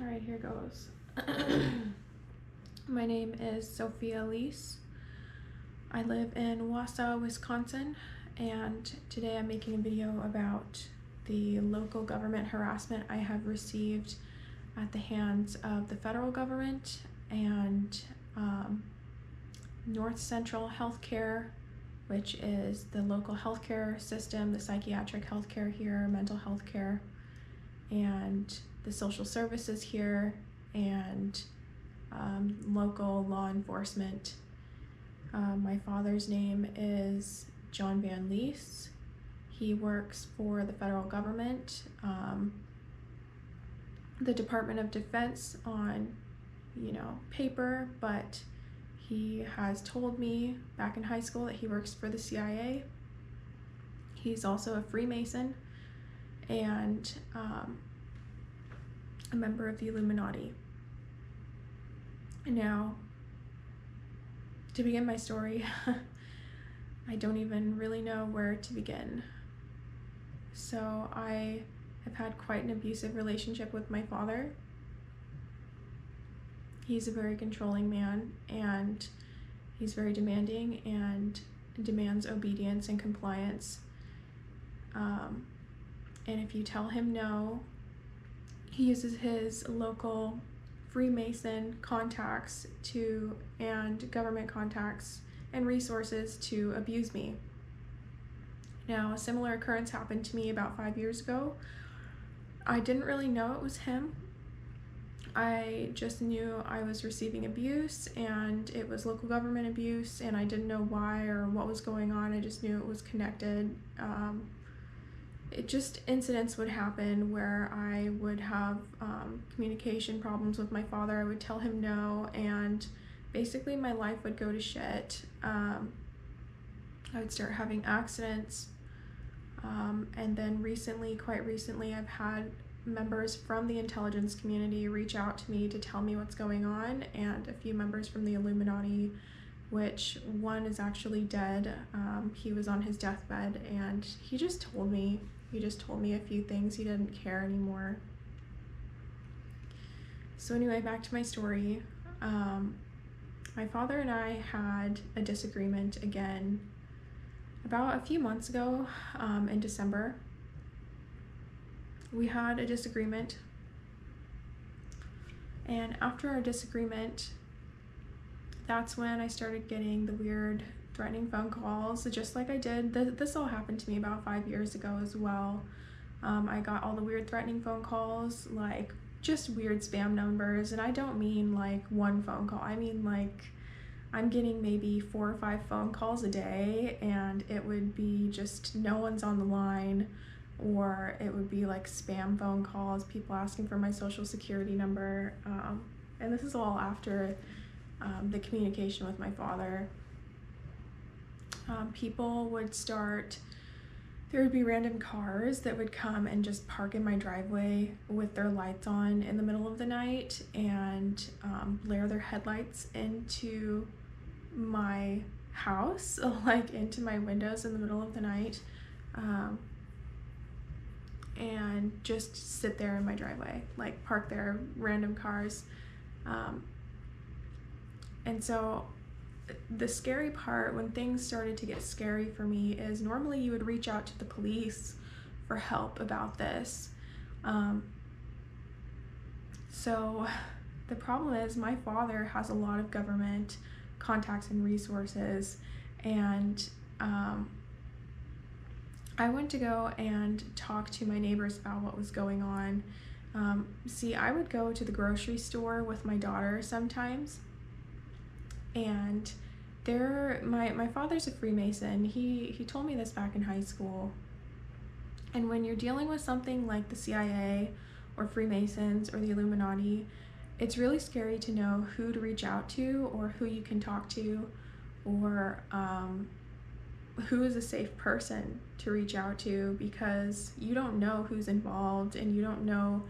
All right, here goes. My name is Sophia Lease. I live in Wausau, Wisconsin, and today I'm making a video about the local government harassment I have received at the hands of the federal government and North Central Healthcare, which is the local healthcare system, the psychiatric healthcare here, mental health care, and the social services here, and local law enforcement. My father's name is John Van Lees. He works for the federal government, the Department of Defense on, paper, but he has told me back in high school that he works for the CIA. He's also a Freemason and a member of the Illuminati. Now, to begin my story, I don't even really know where to begin. So I have had quite an abusive relationship with my father. He's a very controlling man, and he's very demanding and demands obedience and compliance. And if you tell him no, he uses his local Freemason contacts and government contacts and resources to abuse me. Now, a similar occurrence happened to me about 5 years ago. I didn't really know it was him. I just knew I was receiving abuse, and it was local government abuse, and I didn't know why or what was going on. I just knew it was connected. Incidents would happen where I would have communication problems with my father. I would tell him no, and basically my life would go to shit. I would start having accidents, and then quite recently, I've had members from the intelligence community reach out to me to tell me what's going on, and a few members from the Illuminati, which one is actually dead. He was on his deathbed, and he just told me a few things. He didn't care anymore. So anyway, back to my story. My father and I had a disagreement again about a few months ago, in December. We had a disagreement, and after our disagreement, that's when I started getting the weird threatening phone calls, just like I did. This all happened to me about 5 years ago as well. I got all the weird threatening phone calls, like just weird spam numbers, and I don't mean like one phone call. I mean like I'm getting maybe 4 or 5 phone calls a day, and it would be just no one's on the line, or it would be like spam phone calls, people asking for my social security number, and this is all after the communication with my father. There would be random cars that would come and just park in my driveway with their lights on in the middle of the night and blare their headlights into my house, like into my windows in the middle of the night, and just sit there in my driveway, like park there, random cars. And so the scary part, when things started to get scary for me, is normally you would reach out to the police for help about this. So the problem is my father has a lot of government contacts and resources, and I went to go and talk to my neighbors about what was going on. See, I would go to the grocery store with my daughter sometimes, and my father's a Freemason. He told me this back in high school. And when you're dealing with something like the CIA or Freemasons or the Illuminati, it's really scary to know who to reach out to, or who you can talk to, or who is a safe person to reach out to, because you don't know who's involved, and you don't know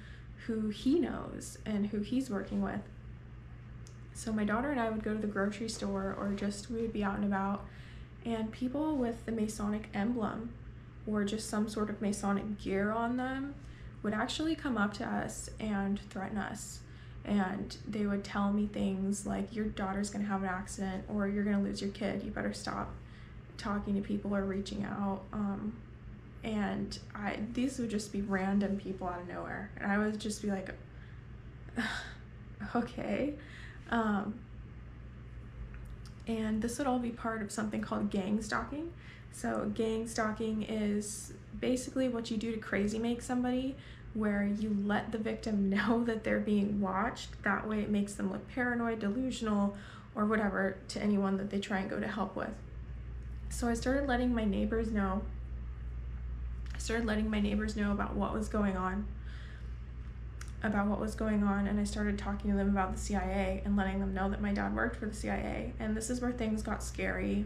who he knows and who he's working with. So my daughter and I would go to the grocery store, or we would be out and about, and people with the Masonic emblem or just some sort of Masonic gear on them would actually come up to us and threaten us. And they would tell me things like, your daughter's gonna have an accident, or you're gonna lose your kid, you better stop talking to people or reaching out. And these would just be random people out of nowhere, and I would just be like, okay. And this would all be part of something called gang stalking. So gang stalking is basically what you do to crazy make somebody, where you let the victim know that they're being watched. That way it makes them look paranoid, delusional, or whatever to anyone that they try and go to help with. So I started letting my neighbors know. About what was going on. And I started talking to them about the CIA and letting them know that my dad worked for the CIA. And this is where things got scary.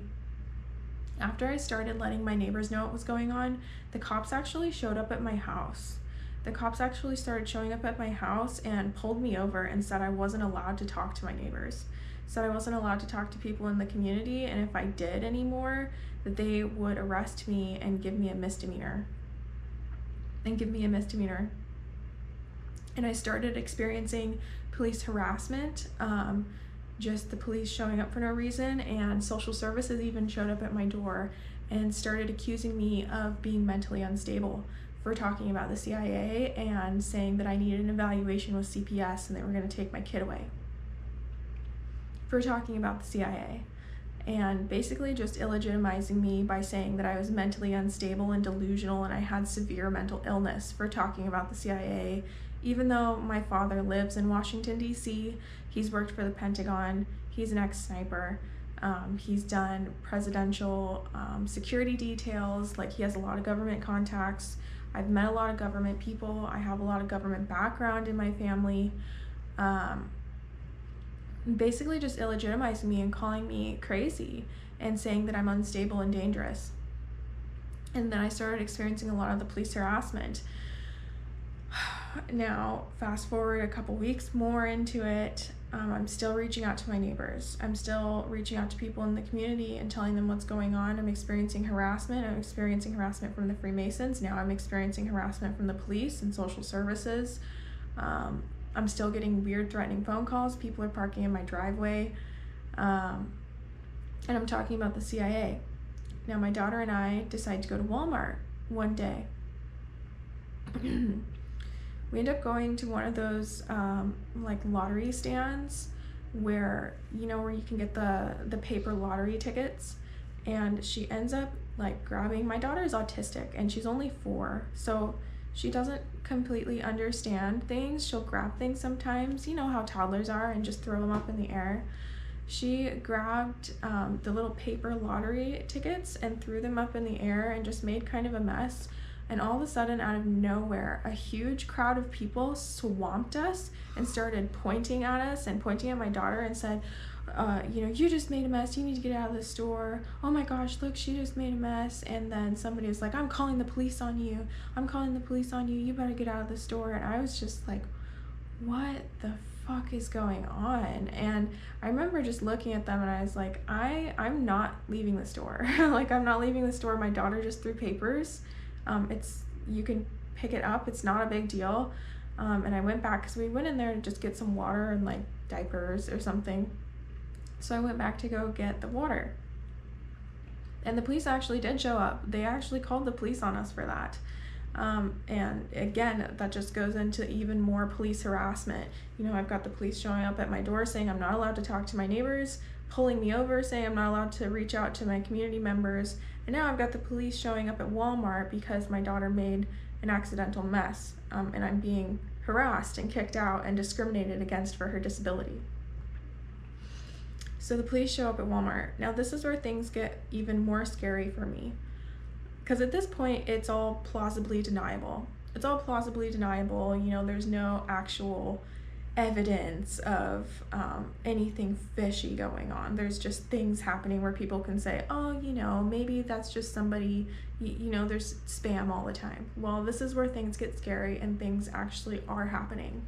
After I started letting my neighbors know what was going on, the cops actually showed up at my house. The cops actually started showing up at my house and pulled me over and said I wasn't allowed to talk to my neighbors. Said I wasn't allowed to talk to people in the community, and if I did anymore, that they would arrest me and give me a misdemeanor. And I started experiencing police harassment, just the police showing up for no reason, and social services even showed up at my door and started accusing me of being mentally unstable for talking about the CIA and saying that I needed an evaluation with CPS and they were going to take my kid away for talking about the CIA. And basically just illegitimizing me by saying that I was mentally unstable and delusional and I had severe mental illness for talking about the CIA. Even though my father lives in Washington, D.C., he's worked for the Pentagon, he's an ex-sniper, he's done presidential security details, like he has a lot of government contacts. I've met a lot of government people, I have a lot of government background in my family. Basically just illegitimizing me and calling me crazy and saying that I'm unstable and dangerous. And then I started experiencing a lot of the police harassment. Now, fast forward a couple weeks more into it, I'm still reaching out to my neighbors. I'm still reaching out to people in the community and telling them what's going on. I'm experiencing harassment. I'm experiencing harassment from the Freemasons. Now I'm experiencing harassment from the police and social services. I'm still getting weird, threatening phone calls. People are parking in my driveway. And I'm talking about the CIA. Now, my daughter and I decide to go to Walmart one day. We end up going to one of those like lottery stands where, you know, where you can get the paper lottery tickets. And she ends up like grabbing, my daughter's autistic and she's only 4, so she doesn't completely understand things. She'll grab things sometimes, you know how toddlers are, and just throw them up in the air. She grabbed the little paper lottery tickets and threw them up in the air and just made kind of a mess. And all of a sudden, out of nowhere, a huge crowd of people swamped us and started pointing at us and pointing at my daughter and said, you know, you just made a mess, you need to get out of the store. Oh my gosh, look, she just made a mess. And then somebody was like, I'm calling the police on you. I'm calling the police on you. You better get out of the store. And I was just like, what the fuck is going on? And I remember just looking at them and I was like, I'm not leaving the store. Like, I'm not leaving the store. My daughter just threw papers. You can pick it up. It's not a big deal. And I went back because we went in there to just get some water and like diapers or something. So I went back to go get the water. And the police actually did show up. They actually called the police on us for that. And again, that just goes into even more police harassment. You know, I've got the police showing up at my door saying I'm not allowed to talk to my neighbors, pulling me over, saying I'm not allowed to reach out to my community members. And now I've got the police showing up at Walmart because my daughter made an accidental mess, and I'm being harassed and kicked out and discriminated against for her disability. So the police show up at Walmart. Now this is where things get even more scary for me, because at this point it's all plausibly deniable. It's all plausibly deniable. You know, there's no actual evidence of anything fishy going on. There's just things happening where people can say, oh, you know, maybe that's just somebody, you know, there's spam all the time. Well, this is where things get scary and things actually are happening.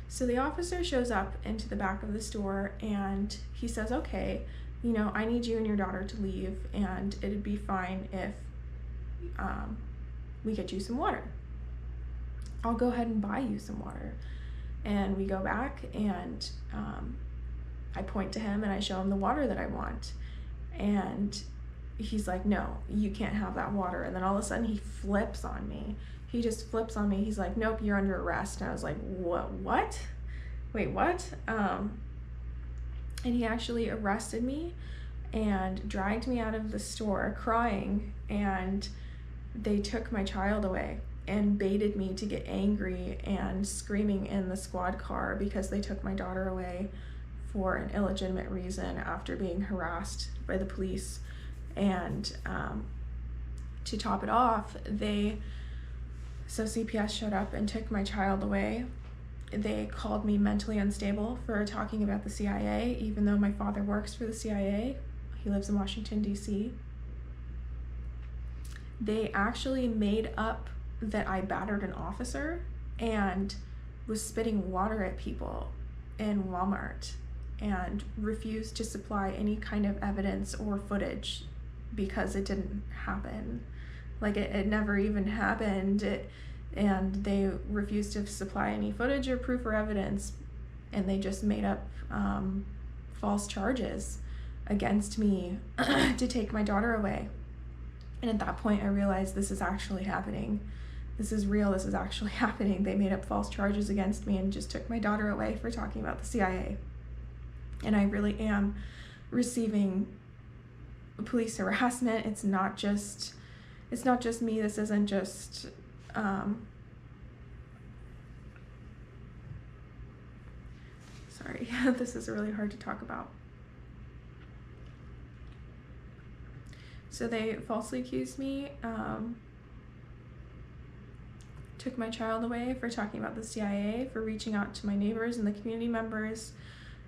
So the officer shows up into the back of the store and he says, okay, you know, I need you and your daughter to leave and it'd be fine if we get you some water. I'll go ahead and buy you some water. And we go back, and I point to him and I show him the water that I want. And he's like, no, you can't have that water. And then all of a sudden he flips on me. He just flips on me. He's like, nope, you're under arrest. And I was like, what? Wait, what? And he actually arrested me and dragged me out of the store crying, and they took my child away and baited me to get angry and screaming in the squad car because they took my daughter away for an illegitimate reason after being harassed by the police. And to top it off, so CPS showed up and took my child away. They called me mentally unstable for talking about the CIA, even though my father works for the CIA. He lives in Washington, D.C. They actually made up that I battered an officer and was spitting water at people in Walmart, and refused to supply any kind of evidence or footage because it didn't happen. Like it never even happened. And they refused to supply any footage or proof or evidence, and they just made up false charges against me to take my daughter away. And at that point I realized this is actually happening. This is real, this is actually happening. They made up false charges against me and just took my daughter away for talking about the CIA. And I really am receiving police harassment. It's not just me. This isn't just sorry, this is really hard to talk about. So they falsely accused me, took my child away for talking about the CIA, for reaching out to my neighbors and the community members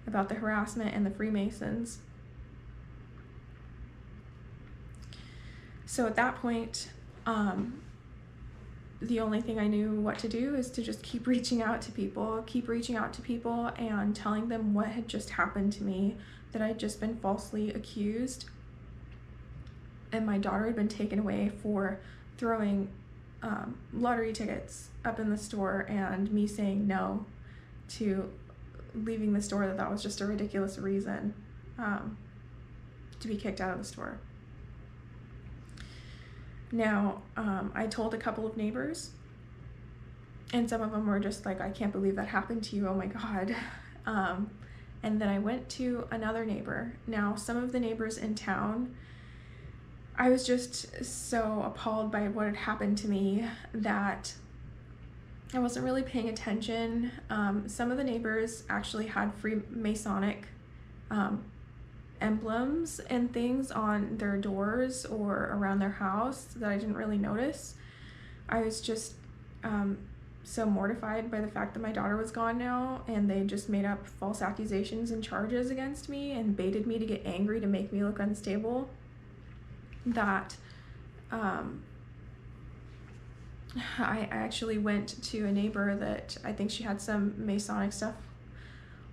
about the harassment and the Freemasons. So at that point, the only thing I knew what to do is to just keep reaching out to people and telling them what had just happened to me, that I'd just been falsely accused, and my daughter had been taken away for throwing lottery tickets up in the store, and me saying no to leaving the store, that was just a ridiculous reason to be kicked out of the store. Now, I told a couple of neighbors, and some of them were just like, I can't believe that happened to you, oh my God. And then I went to another neighbor. Now, some of the neighbors in town, I was just so appalled by what had happened to me that I wasn't really paying attention. Some of the neighbors actually had Freemasonic emblems and things on their doors or around their house that I didn't really notice. I was just so mortified by the fact that my daughter was gone now, and they just made up false accusations and charges against me and baited me to get angry to make me look unstable, that I actually went to a neighbor that I think she had some Masonic stuff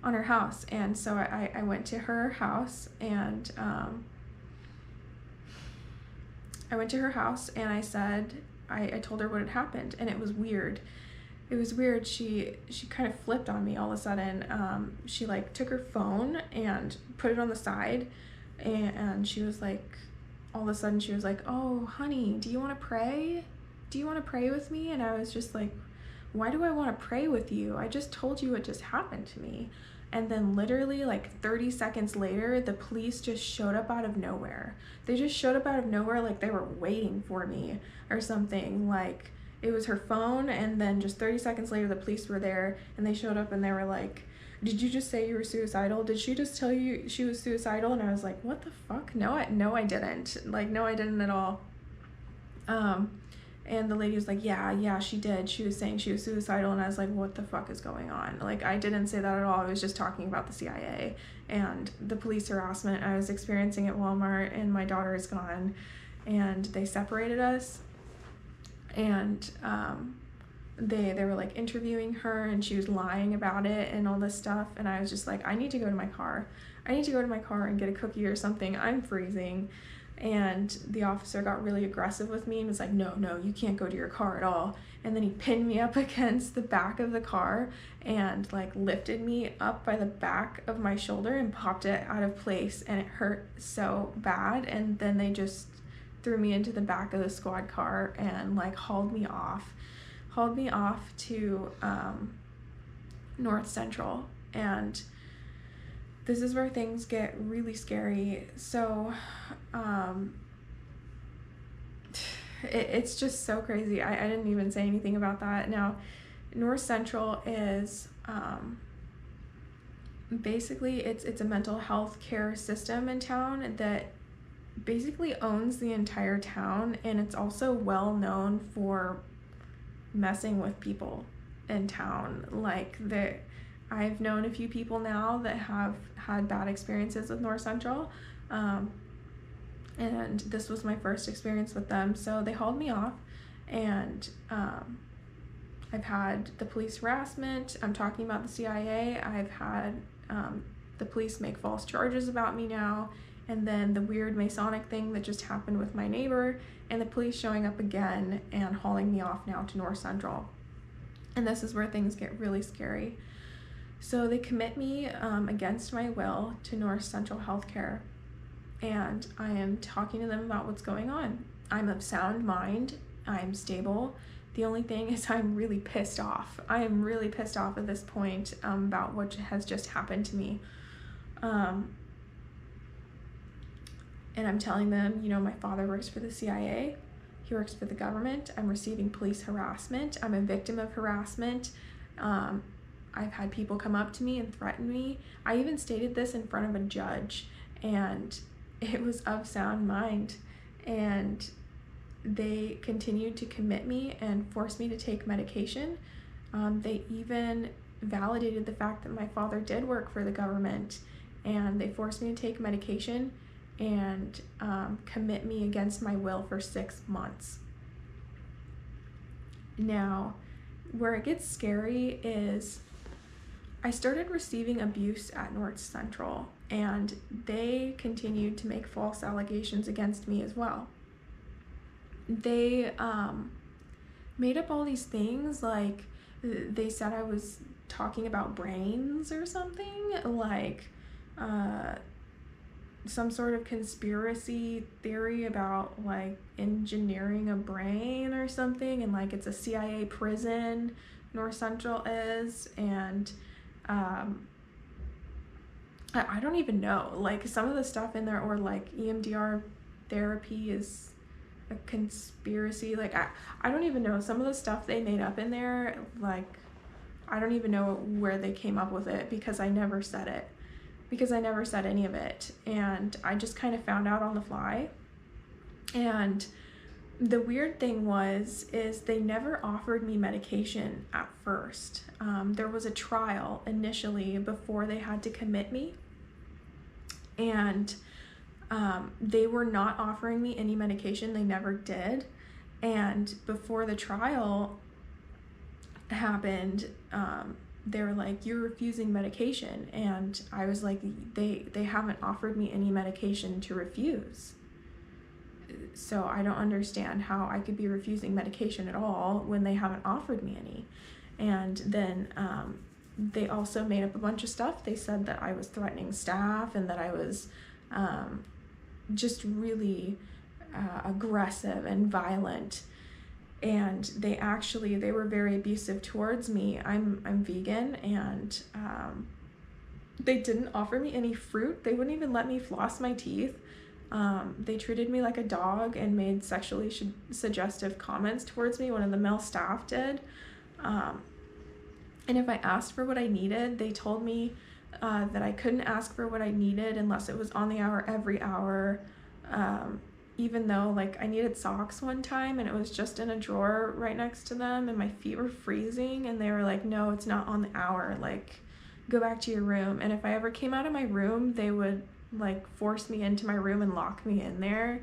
on her house, and so I went to her house, and I said, I told her what had happened, and it was weird. It was weird. She kind of flipped on me all of a sudden. She like took her phone and put it on the side, and she was like, all of a sudden she was like, oh honey, do you want to pray? Do you want to pray with me? And I was just like, why do I want to pray with you? I just told you what just happened to me. And then literally like 30 seconds later, the police just showed up out of nowhere. They just showed up out of nowhere like they were waiting for me or something. Like it was her phone, and then just 30 seconds later the police were there, and they showed up and they were like, did you just say you were suicidal? Did she just tell you she was suicidal? And I was like, what the fuck? No, I didn't. Like, no, I didn't at all. And the lady was like, yeah, she did. She was saying she was suicidal. And I was like, what the fuck is going on? Like, I didn't say that at all. I was just talking about the CIA and the police harassment I was experiencing at Walmart, and my daughter is gone, and they separated us. And they were like interviewing her, and she was lying about it and all this stuff. And I was just like, I need to go to my car. I need to go to my car and get a cookie or something. I'm freezing. And the officer got really aggressive with me and was like, no, you can't go to your car at all. And then he pinned me up against the back of the car and like lifted me up by the back of my shoulder and popped it out of place, and it hurt so bad. And then they just threw me into the back of the squad car and like hauled me off to North Central. And this is where things get really scary. So it's just so crazy. I didn't even say anything about that. Now, North Central is basically it's a mental health care system in town that basically owns the entire town, and it's also well known for messing with people in town. Like I've known a few people now that have had bad experiences with North Central, and this was my first experience with them. So they hauled me off, and I've had the police harassment. I'm talking about the CIA. I've had the police make false charges about me now, and then the weird Masonic thing that just happened with my neighbor, and the police showing up again and hauling me off now to North Central. And this is where things get really scary. So they commit me against my will to North Central Healthcare, and I am talking to them about what's going on. I'm of sound mind. I'm stable. The only thing is I'm really pissed off. I am really pissed off at this point about what has just happened to me. And I'm telling them, you know, my father works for the CIA. He works for the government. I'm receiving police harassment. I'm a victim of harassment. I've had people come up to me and threaten me. I even stated this in front of a judge, and it was of sound mind. And they continued to commit me and force me to take medication. They even validated the fact that my father did work for the government, and they forced me to take medication and commit me against my will for 6 months. Now, where it gets scary is I started receiving abuse at North Central, and they continued to make false allegations against me as well. They made up all these things, like they said I was talking about brains or something, like some sort of conspiracy theory about like engineering a brain or something, and like it's a CIA prison, North Central is, and I don't even know, like some of the stuff in there, or like EMDR therapy is a conspiracy. Like I don't even know some of the stuff they made up in there. Like I don't even know where they came up with it, because I never said it, because I never said any of it, and I just kind of found out on the fly. And the weird thing is they never offered me medication at first. There was a trial initially before they had to commit me, and they were not offering me any medication. They never did. And before the trial happened, they were like, "You're refusing medication." And I was like, they haven't offered me any medication to refuse. So I don't understand how I could be refusing medication at all when they haven't offered me any. And then they also made up a bunch of stuff. They said that I was threatening staff, and that I was just really aggressive and violent. And they were very abusive towards me. I'm vegan, and they didn't offer me any fruit. They wouldn't even let me floss my teeth. They treated me like a dog and made sexually suggestive comments towards me. One of the male staff did. And if I asked for what I needed, they told me that I couldn't ask for what I needed unless it was on the hour, every hour. Even though like I needed socks one time, and it was just in a drawer right next to them, and my feet were freezing, and they were like, "No, it's not on the hour, like go back to your room." And if I ever came out of my room, they would like force me into my room and lock me in there.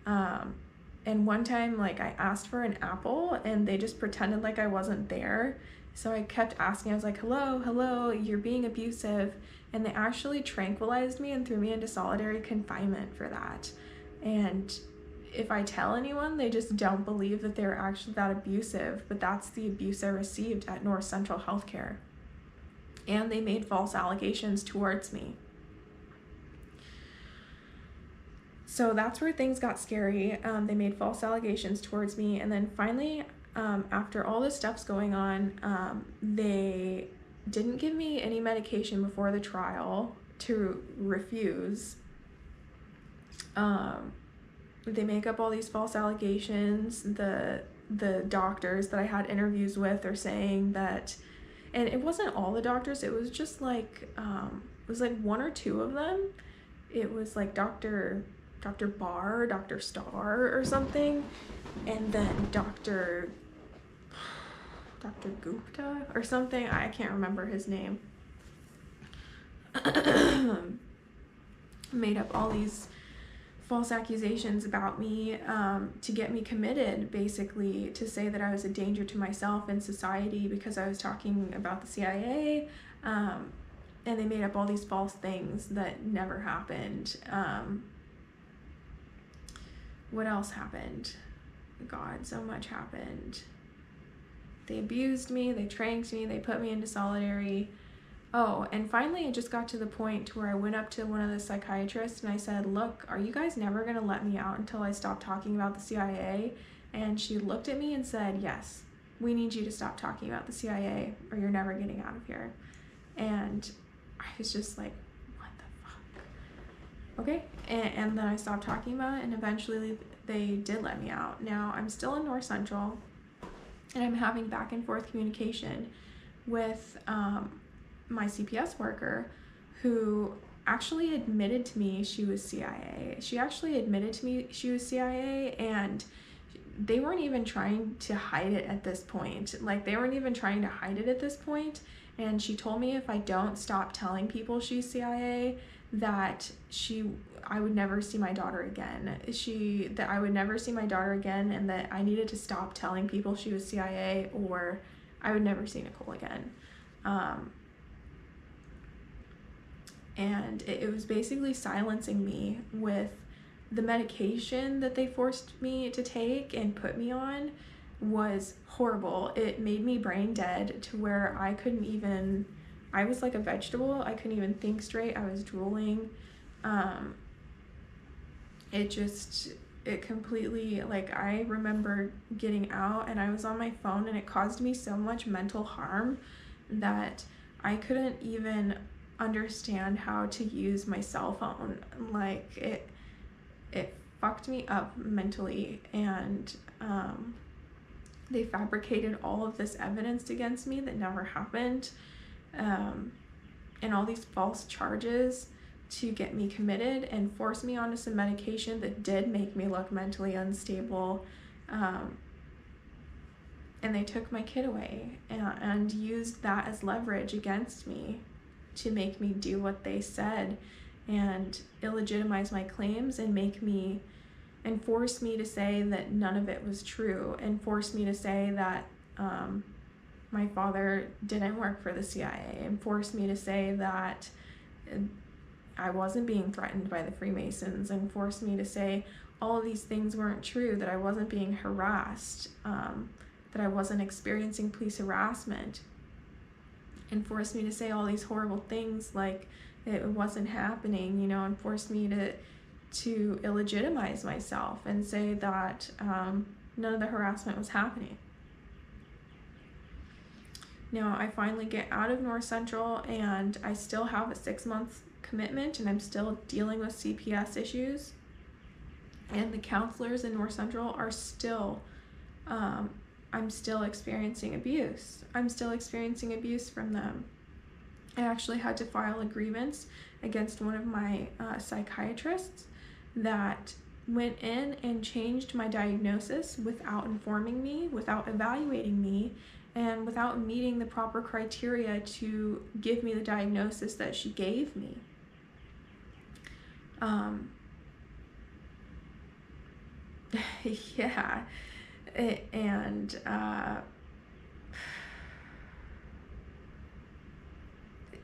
And one time, like I asked for an apple, and they just pretended like I wasn't there. So I kept asking. I was like, hello, you're being abusive. And they actually tranquilized me and threw me into solitary confinement for that. And if I tell anyone, they just don't believe that they're actually that abusive. But that's the abuse I received at North Central Healthcare. And they made false allegations towards me. So that's where things got scary. They made false allegations towards me. And then finally, after all this stuff's going on, they didn't give me any medication before the trial to refuse. They make up all these false allegations. The doctors that I had interviews with are saying that, and it wasn't all the doctors, it was just like, it was like one or two of them. It was like Dr. Barr, Dr. Starr or something, and then Dr. Gupta or something. I can't remember his name. Made up all these false accusations about me to get me committed, basically, to say that I was a danger to myself and society because I was talking about the CIA. And they made up all these false things that never happened. What else happened? God, so much happened. They abused me, they tranked me, they put me into solitary. Oh, and finally it just got to the point to where I went up to one of the psychiatrists and I said, look, are you guys never going to let me out until I stop talking about the CIA? And she looked at me and said, yes, we need you to stop talking about the CIA or you're never getting out of here. And I was just like, what the fuck? Okay, and then I stopped talking about it, and eventually they did let me out. Now I'm still in North Central, and I'm having back and forth communication with my CPS worker, who actually admitted to me she was CIA. She actually admitted to me she was CIA, and they weren't even trying to hide it at this point. Like, they weren't even trying to hide it at this point. And she told me if I don't stop telling people she's CIA, that I would never see my daughter again. That I would never see my daughter again, and that I needed to stop telling people she was CIA, or I would never see Nicole again. And it was basically silencing me with the medication that they forced me to take and put me on was horrible. It made me brain dead to where I was like a vegetable. I couldn't even think straight. I was drooling. It completely, like, I remember getting out and I was on my phone, and it caused me so much mental harm that I couldn't even understand how to use my cell phone. Like, it fucked me up mentally, and they fabricated all of this evidence against me that never happened, and all these false charges to get me committed and force me onto some medication that did make me look mentally unstable. And they took my kid away and used that as leverage against me to make me do what they said and illegitimize my claims and force me to say that none of it was true, and force me to say that my father didn't work for the CIA, and force me to say that I wasn't being threatened by the Freemasons, and forced me to say all of these things weren't true, that I wasn't being harassed, that I wasn't experiencing police harassment, and forced me to say all these horrible things like it wasn't happening, and forced me to illegitimize myself and say that none of the harassment was happening. Now, I finally get out of North Central, and I still have a 6-month commitment, and I'm still dealing with CPS issues, and the counselors in North Central are still, I'm still experiencing abuse. I'm still experiencing abuse from them. I actually had to file a grievance against one of my psychiatrists that went in and changed my diagnosis without informing me, without evaluating me, and without meeting the proper criteria to give me the diagnosis that she gave me. Yeah, and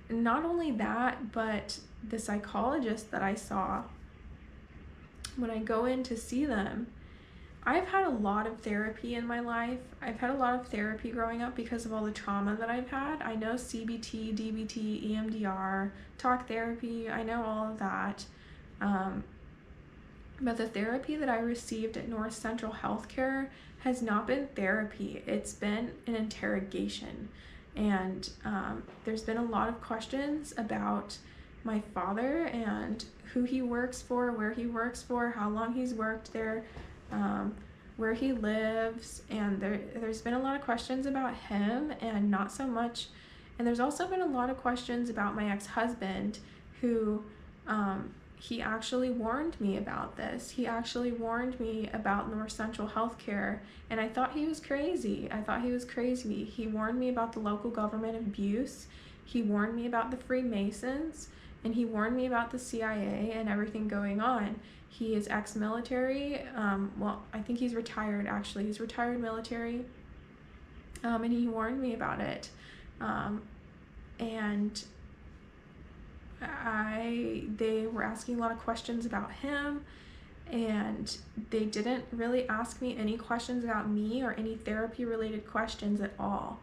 not only that, but the psychologist that I saw when I go in to see them, I've had a lot of therapy in my life. I've had a lot of therapy growing up because of all the trauma that I've had. I know CBT, DBT, EMDR, talk therapy, I know all of that. But the therapy that I received at North Central Healthcare has not been therapy. It's been an interrogation. And there's been a lot of questions about my father and who he works for, where he works for, how long he's worked there, where he lives, and there's been a lot of questions about him and not so much. And there's also been a lot of questions about my ex-husband, who he actually warned me about this. He actually warned me about North Central Healthcare, and I thought he was crazy. He warned me about the local government abuse. He warned me about the Freemasons, and he warned me about the CIA and everything going on. He is ex-military. Well, I think he's retired, actually. He's retired military, and he warned me about it. And they were asking a lot of questions about him, and they didn't really ask me any questions about me or any therapy related questions at all.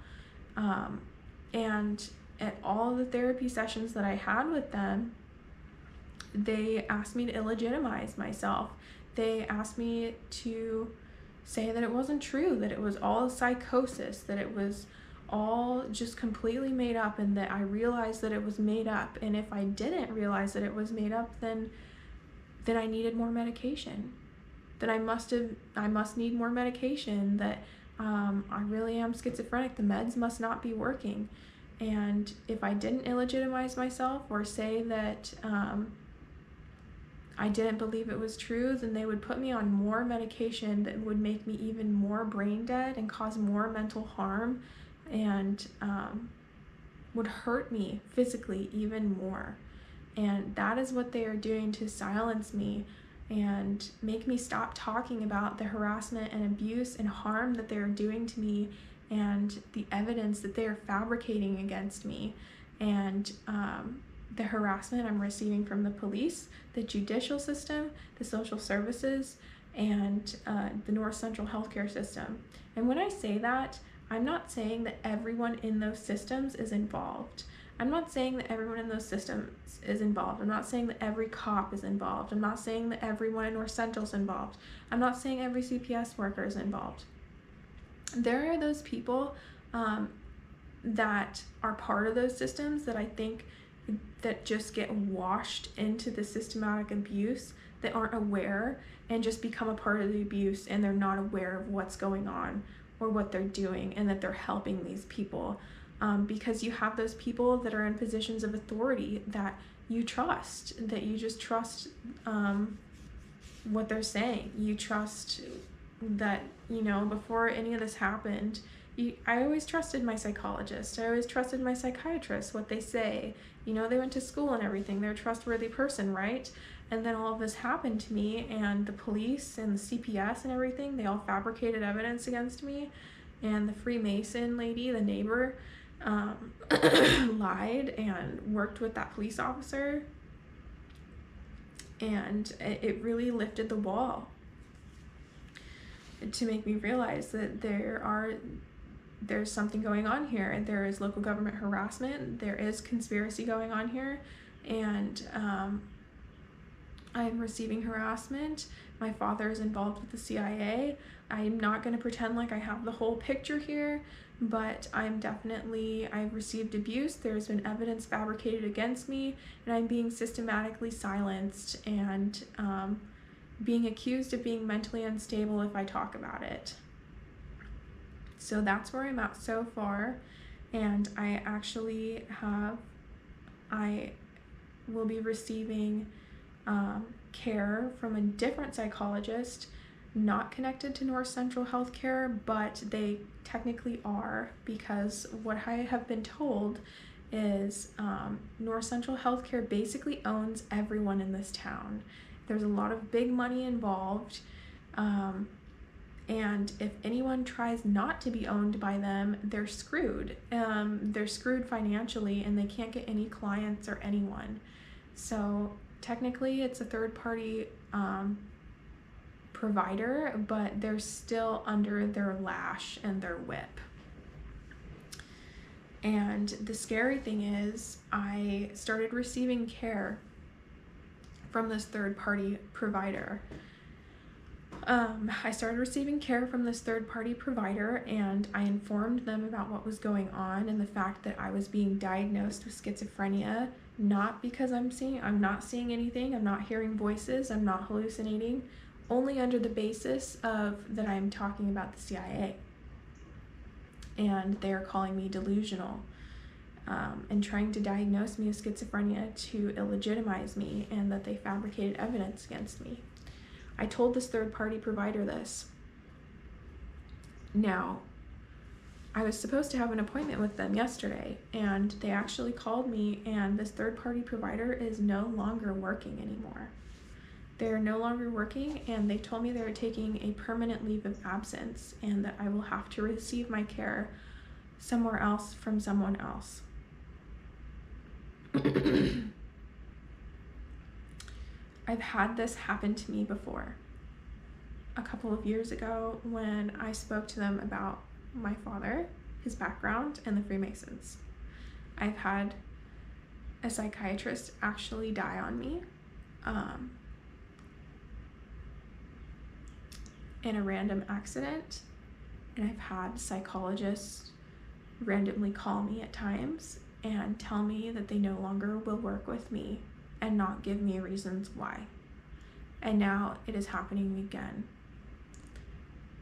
And at all the therapy sessions that I had with them, they asked me to illegitimize myself. They asked me to say that it wasn't true, that it was all psychosis, that it was all just completely made up, and that I realized that it was made up. And if I didn't realize that it was made up, then I needed more medication. That I must need more medication, that I really am schizophrenic. The meds must not be working. And if I didn't illegitimize myself or say that I didn't believe it was true, then they would put me on more medication that would make me even more brain dead and cause more mental harm, and would hurt me physically even more. And that is what they are doing to silence me and make me stop talking about the harassment and abuse and harm that they are doing to me, and the evidence that they are fabricating against me, and the harassment I'm receiving from the police, the judicial system, the social services, and the North Central Healthcare system. And when I say that, I'm not saying that everyone in those systems is involved. I'm not saying that everyone in those systems is involved. I'm not saying that every cop is involved. I'm not saying that everyone in North Central is involved. I'm not saying every CPS worker is involved. There are those people that are part of those systems that I think that just get washed into the systematic abuse, that aren't aware and just become a part of the abuse, and they're not aware of what's going on or what they're doing, and that they're helping these people. Because you have those people that are in positions of authority that you trust, that you just trust what they're saying. You trust that, before any of this happened, I always trusted my psychologist. I always trusted my psychiatrist, what they say. They went to school and everything. They're a trustworthy person, right? And then all of this happened to me, and the police and the CPS and everything, they all fabricated evidence against me. And the Freemason lady, the neighbor, lied and worked with that police officer. And it really lifted the wall to make me realize that there's something going on here, and there is local government harassment, there is conspiracy going on here, and I'm receiving harassment. My father is involved with the CIA. I'm not going to pretend like I have the whole picture here, but I've received abuse. There's been evidence fabricated against me, and I'm being systematically silenced and being accused of being mentally unstable if I talk about it. So that's where I'm at so far, and I will be receiving care from a different psychologist, not connected to North Central Healthcare, but they technically are, because what I have been told is North Central Healthcare basically owns everyone in this town. There's a lot of big money involved, and if anyone tries not to be owned by them, they're screwed. They're screwed financially, and they can't get any clients or anyone. So technically it's a third party provider, but they're still under their lash and their whip. And the scary thing is, I started receiving care from this third-party provider. I started receiving care from this third-party provider, and I informed them about what was going on and the fact that I was being diagnosed with schizophrenia, not because I'm not seeing anything, I'm not hearing voices, I'm not hallucinating, only under the basis of that I'm talking about the CIA. And they're calling me delusional, and trying to diagnose me with schizophrenia to illegitimize me, and that they fabricated evidence against me. I told this third-party provider this. Now, I was supposed to have an appointment with them yesterday, and they actually called me, and this third-party provider is no longer working anymore. They're no longer working, and they told me they were taking a permanent leave of absence, and that I will have to receive my care somewhere else from someone else. I've had this happen to me before. A couple of years ago, when I spoke to them about my father, his background, and the Freemasons. I've had a psychiatrist actually die on me in a random accident, and I've had psychologists randomly call me at times and tell me that they no longer will work with me and not give me reasons why. And now it is happening again.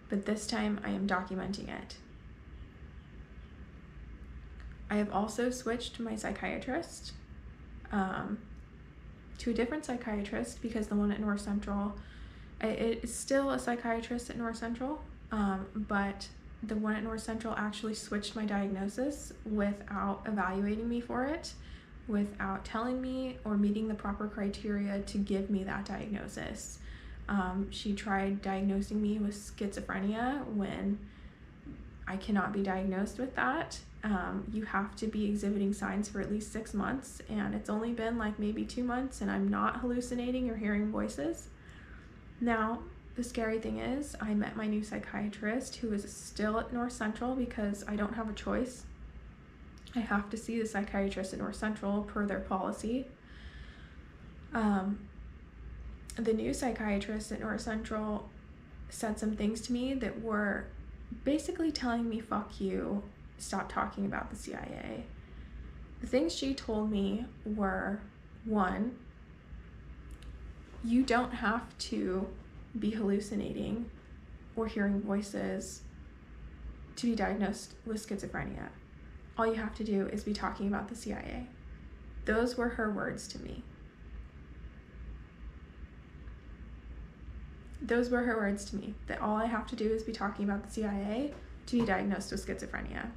But this time I am documenting it. I have also switched my psychiatrist to a different psychiatrist, because the one at North Central, it is still a psychiatrist at North Central, but the one at North Central actually switched my diagnosis without evaluating me for it, without telling me or meeting the proper criteria to give me that diagnosis. She tried diagnosing me with schizophrenia when I cannot be diagnosed with that. You have to be exhibiting signs for at least 6 months, and it's only been like maybe 2 months, and I'm not hallucinating or hearing voices. Now, the scary thing is, I met my new psychiatrist, who is still at North Central, because I don't have a choice. I have to see the psychiatrist at North Central per their policy. The new psychiatrist at North Central said some things to me that were basically telling me, fuck you, stop talking about the CIA. The things she told me were, 1, you don't have to be hallucinating or hearing voices to be diagnosed with schizophrenia. All you have to do is be talking about the CIA. Those were her words to me. Those were her words to me, that all I have to do is be talking about the CIA to be diagnosed with schizophrenia.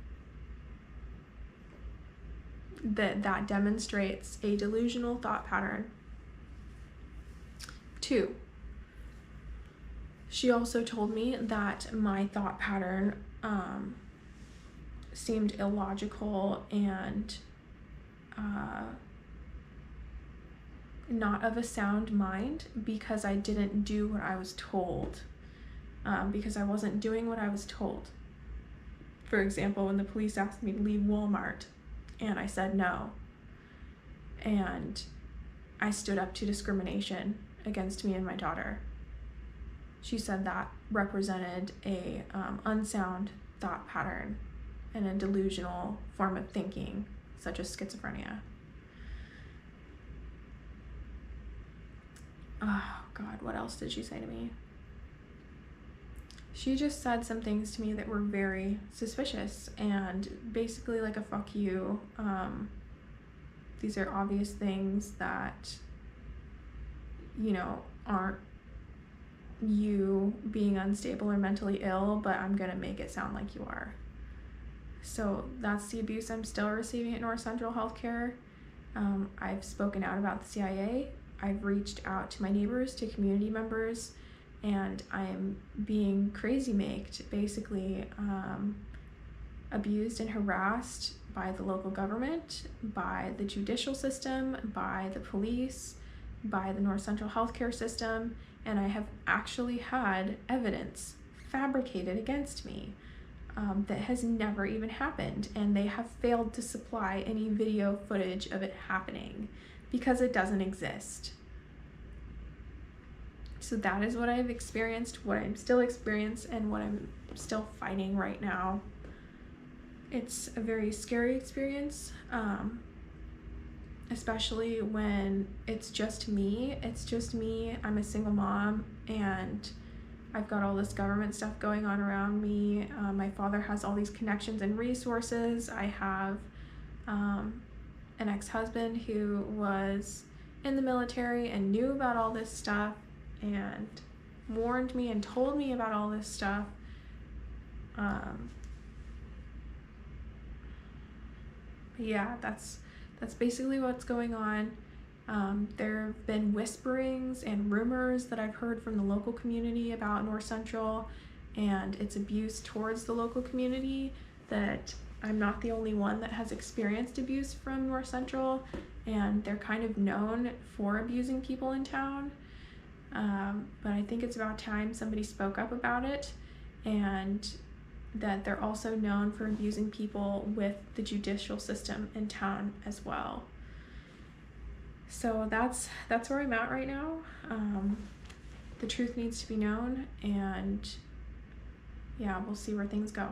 That demonstrates a delusional thought pattern. 2, she also told me that my thought pattern seemed illogical and not of a sound mind, because I didn't do what I was told, because I wasn't doing what I was told. For example, when the police asked me to leave Walmart, and I said no, and I stood up to discrimination against me and my daughter. She said that represented a unsound thought pattern and a delusional form of thinking, such as schizophrenia. Oh God, what else did she say to me? She just said some things to me that were very suspicious, and basically like a fuck you. These are obvious things that, you know, aren't you being unstable or mentally ill, but I'm gonna make it sound like you are. So that's the abuse I'm still receiving at North Central Healthcare. I've spoken out about the CIA. I've reached out to my neighbors, to community members, and I'm being crazy-maked, basically abused and harassed by the local government, by the judicial system, by the police, by the North Central Healthcare system, and I have actually had evidence fabricated against me that has never even happened, and they have failed to supply any video footage of it happening because it doesn't exist. So that is what I've experienced, what I'm still experiencing, and what I'm still fighting right now. It's a very scary experience, especially when it's just me. I'm a single mom, and I've got all this government stuff going on around me. My father has all these connections and resources. I have an ex-husband who was in the military and knew about all this stuff and warned me and told me about all this stuff. Yeah, that's basically what's going on. There have been whisperings and rumors that I've heard from the local community about North Central and its abuse towards the local community, that I'm not the only one that has experienced abuse from North Central, and they're kind of known for abusing people in town. But I think it's about time somebody spoke up about it, and that they're also known for abusing people with the judicial system in town as well. So that's where I'm at right now. The truth needs to be known, and yeah, we'll see where things go.